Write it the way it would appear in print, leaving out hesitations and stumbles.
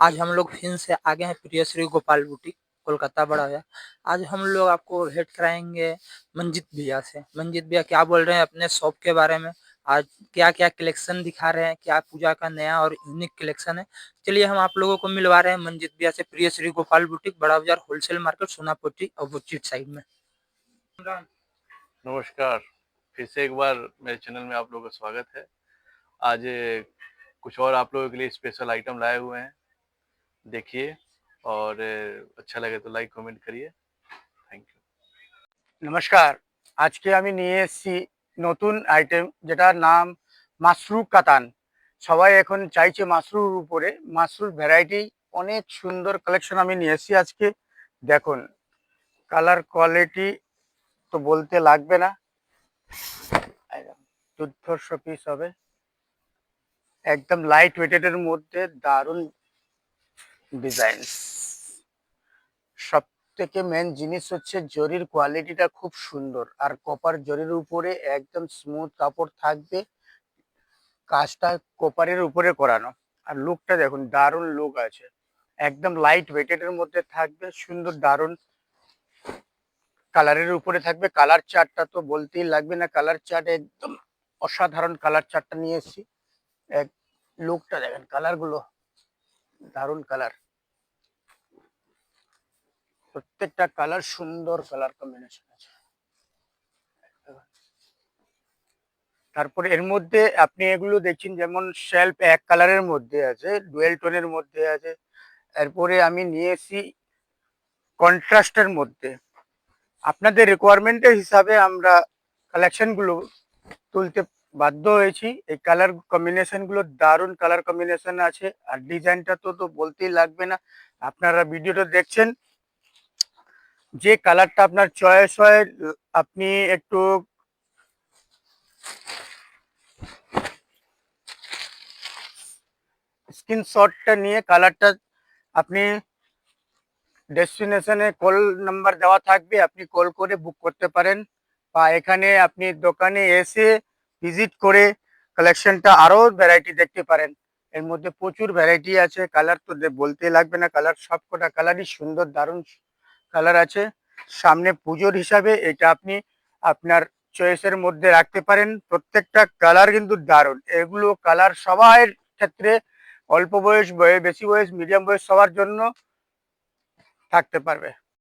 आज हम लोग फिर से आगे हैं प्रियश्री गोपाल बुटीक, कोलकाता बड़ा भैया। आज हम लोग आपको भेंट कराएंगे मंजीत भैया से। मंजीत भैया क्या बोल रहे हैं अपने शॉप के बारे में, आज क्या क्या कलेक्शन दिखा रहे हैं, क्या पूजा का नया और यूनिक कलेक्शन है। चलिए हम आप लोगों को मिलवा रहे हैं मंजीत भैया से। प्रियश्री गोपाल बुटीक, बड़ा बाजार, wholesale market, Sonapatti opposite side में। नमस्कार, फिर से एक बार मेरे चैनल में आप लोगों का स्वागत है। आज कुछ और आप लोगों के लिए स्पेशल आइटम लाए हुए हैं, देखिए और अच्छा लगे तो लाइक कमेंट करिए। Thank you. নমস্কার, আজকে আমি নিয়ে এসেছি নতুন আইটেম যেটার নাম মাশরু কাতান। সবাই এখন চাইছে মাশরুর উপরে, মাশরুর ভ্যারাইটি অনেক সুন্দর কালেকশন আমি নিয়ে এসেছি আজকে। দেখুন কালার কোয়ালিটি তো বলতে লাগবে না, দুর্ধর্ষ পিস হবে, একদম লাইট ওয়েটেডের মধ্যে দারুণ ডিজাইন। সব থেকে মেন জিনিস হচ্ছে জরির কোয়ালিটিটা খুব সুন্দর, আর কপার জরির উপরে একদম স্মুথ কাপড় থাকবে, কাজটা কপারের উপরে করানো। আর লুকটা দেখুন, দারুণ লুক আছে, একদম লাইট ওয়েটেডের মধ্যে থাকবে, সুন্দর দারুণ কালারের উপরে থাকবে। কালার চার্টটা তো বলতেই লাগবে না, কালার চার্ট একদম অসাধারণ কালার চার্টটা নিয়ে এসেছি। এক লুকটা দেখেন, কালারগুলো দারুণ কালার, প্রত্যেকটা কালার সুন্দর কালার কম্বিনেশন আছে। তারপরে এর মধ্যে আপনি এগুলো দেখছেন, যেমন শেলফ এক কালারের মধ্যে আছে, ডুয়েল টোনের মধ্যে আছে। এরপরে আমি নিয়ে এসেছি কন্ট্রাস্টের মধ্যে। আপনাদের রিকোয়ারমেন্টের হিসাবে আমরা কালেকশনগুলো তুলতে বাধ্য হয়েছি। এই কালার কম্বিনেশনগুলো দারুণ কালার কম্বিনেশন আছে, আর ডিজাইনটা তো বলতেই লাগবে না। আপনারা ভিডিওটা দেখছেন, যে কালারটা আপনার চয়েস হয় আপনি একটু স্ক্রিনশটটা নিয়ে কালারটা আপনি ডেস্টিনেশনে কল নাম্বার দেওয়া থাকবে, আপনি কল করে বুক করতে পারেন, বা এখানে আপনি দোকানে এসে ভিজিট করে কালেকশনটা আরও ভ্যারাইটি দেখতে পারেন। এর মধ্যে প্রচুর ভ্যারাইটি আছে, কালার তো বলতে লাগবে না, কালার সবকটা কালারই সুন্দর দারুণ কালার আছে। সামনে পুজোর হিসাবে এটা আপনি আপনার চয়েসের মধ্যে রাখতে পারেন। প্রত্যেকটা কালার কিন্তু দারুণ, এগুলো কালার সবার ক্ষেত্রে, অল্প বয়স, বেশি বয়স, মিডিয়াম বয়স, সবার জন্য থাকতে পারবে।